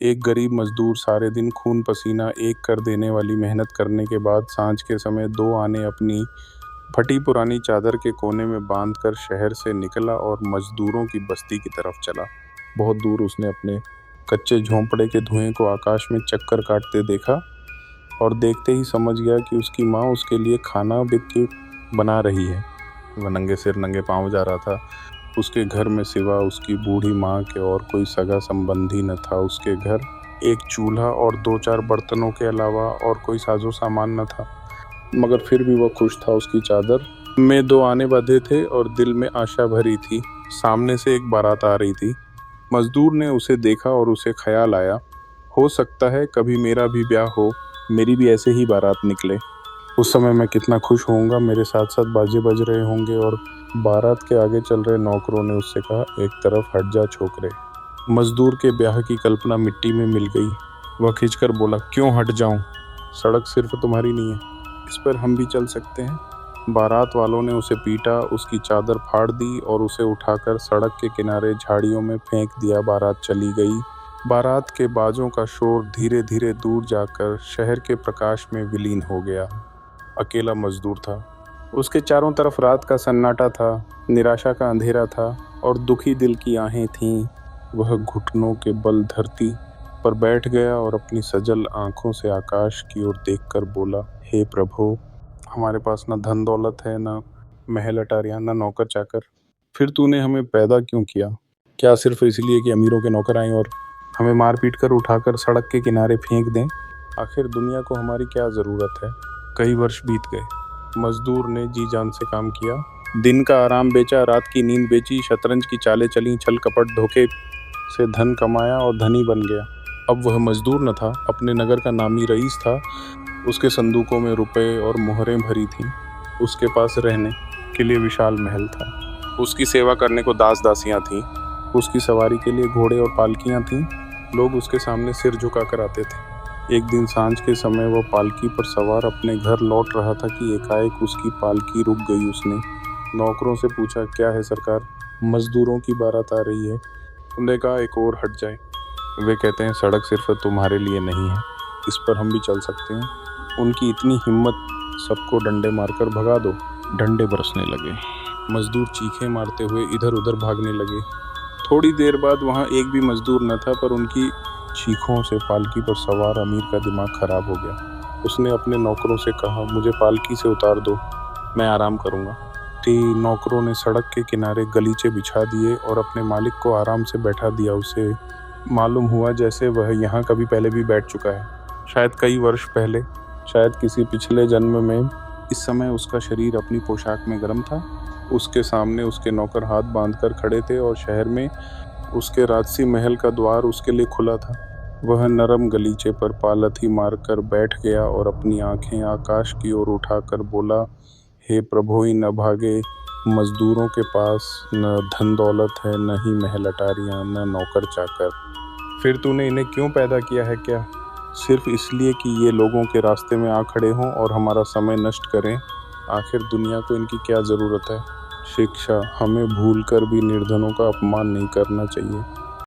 एक गरीब मजदूर सारे दिन खून पसीना एक कर देने वाली मेहनत करने के बाद सांझ के समय 2 आने अपनी फटी पुरानी चादर के कोने में बांधकर शहर से निकला और मजदूरों की बस्ती की तरफ चला। बहुत दूर उसने अपने कच्चे झोंपड़े के धुएं को आकाश में चक्कर काटते देखा और देखते ही समझ गया कि उसकी माँ उसके लिए खाना भी बना रही है। वह नंगे सिर नंगे पाँव जा रहा था। उसके घर में सिवा उसकी बूढ़ी माँ के और कोई सगा संबंधी न था। उसके घर एक चूल्हा और 2-4 बर्तनों के अलावा और कोई साजो सामान न था, मगर फिर भी वह खुश था। उसकी चादर में 2 आने बंधे थे और दिल में आशा भरी थी। सामने से एक बारात आ रही थी। मजदूर ने उसे देखा और उसे ख्याल आया, हो सकता है कभी मेरा भी ब्याह हो, मेरी भी ऐसे ही बारात निकले। उस समय मैं कितना खुश होऊंगा, मेरे साथ साथ बाजे बज रहे होंगे। और बारात के आगे चल रहे नौकरों ने उससे कहा, एक तरफ हट जा छोकरे। मजदूर के ब्याह की कल्पना मिट्टी में मिल गई। वह खिंचकर बोला, क्यों हट जाऊं? सड़क सिर्फ तुम्हारी नहीं है, इस पर हम भी चल सकते हैं। बारात वालों ने उसे पीटा, उसकी चादर फाड़ दी और उसे उठाकर सड़क के किनारे झाड़ियों में फेंक दिया। बारात चली गई। बारात के बाजों का शोर धीरे धीरे दूर जाकर शहर के प्रकाश में विलीन हो गया। अकेला मजदूर था। उसके चारों तरफ रात का सन्नाटा था, निराशा का अंधेरा था और दुखी दिल की आहें थीं। वह घुटनों के बल धरती पर बैठ गया और अपनी सजल आंखों से आकाश की ओर देखकर बोला, हे प्रभु, हमारे पास न धन दौलत है, न महल अटारियां, न नौकर चाकर। फिर तूने हमें पैदा क्यों किया? क्या सिर्फ इसलिए कि अमीरों के नौकर आएं और हमें मार पीट कर उठाकर सड़क के किनारे फेंक दें? आखिर दुनिया को हमारी क्या ज़रूरत है? कई वर्ष बीत गए। मजदूर ने जी जान से काम किया। दिन का आराम बेचा, रात की नींद बेची, शतरंज की चालें चलीं, छल कपट धोखे से धन कमाया और धनी बन गया। अब वह मजदूर न था, अपने नगर का नामी रईस था। उसके संदूकों में रुपए और मोहरें भरी थीं। उसके पास रहने के लिए विशाल महल था। उसकी सेवा करने को दास दासियां थीं। उसकी सवारी के लिए घोड़े और पालकियां थीं। लोग उसके सामने सिर झुकाकर आते थे। एक दिन सांझ के समय वह पालकी पर सवार अपने घर लौट रहा था कि एकाएक उसकी पालकी रुक गई। उसने नौकरों से पूछा, क्या है सरकार? मजदूरों की बारात आ रही है। उन्होंने कहा, एक और हट जाए। वे कहते हैं, सड़क सिर्फ तुम्हारे लिए नहीं है, इस पर हम भी चल सकते हैं। उनकी इतनी हिम्मत, सबको डंडे मारकर भगा दो। डंडे बरसने लगे। मजदूर चीखें मारते हुए इधर उधर भागने लगे। थोड़ी देर बाद वहाँ एक भी मजदूर न था, पर उनकी चीखों से पालकी पर सवार अमीर का दिमाग खराब हो गया। उसने अपने नौकरों से कहा, मुझे पालकी से उतार दो, मैं आराम करूँगा। नौकरों ने सड़क के किनारे गलीचे बिछा दिए और अपने मालिक को आराम से बैठा दिया। उसे मालूम हुआ जैसे वह यहाँ कभी पहले भी बैठ चुका है, शायद कई वर्ष पहले, शायद किसी पिछले जन्म में। इस समय उसका शरीर अपनी पोशाक में गर्म था। उसके सामने उसके नौकर हाथ बांधकर खड़े थे और शहर में उसके राजसी महल का द्वार उसके लिए खुला था। वह नरम गलीचे पर पालथी मारकर बैठ गया और अपनी आंखें आकाश की ओर उठाकर बोला, हे प्रभु, न भागे मजदूरों के पास न धन दौलत है, न ही महल अटारियां, न नौकर चाकर। फिर तूने इन्हें क्यों पैदा किया है? क्या सिर्फ इसलिए कि ये लोगों के रास्ते में आ खड़े हों और हमारा समय नष्ट करें? आखिर दुनिया को इनकी क्या ज़रूरत है? शिक्षा, हमें भूलकर भी निर्धनों का अपमान नहीं करना चाहिए।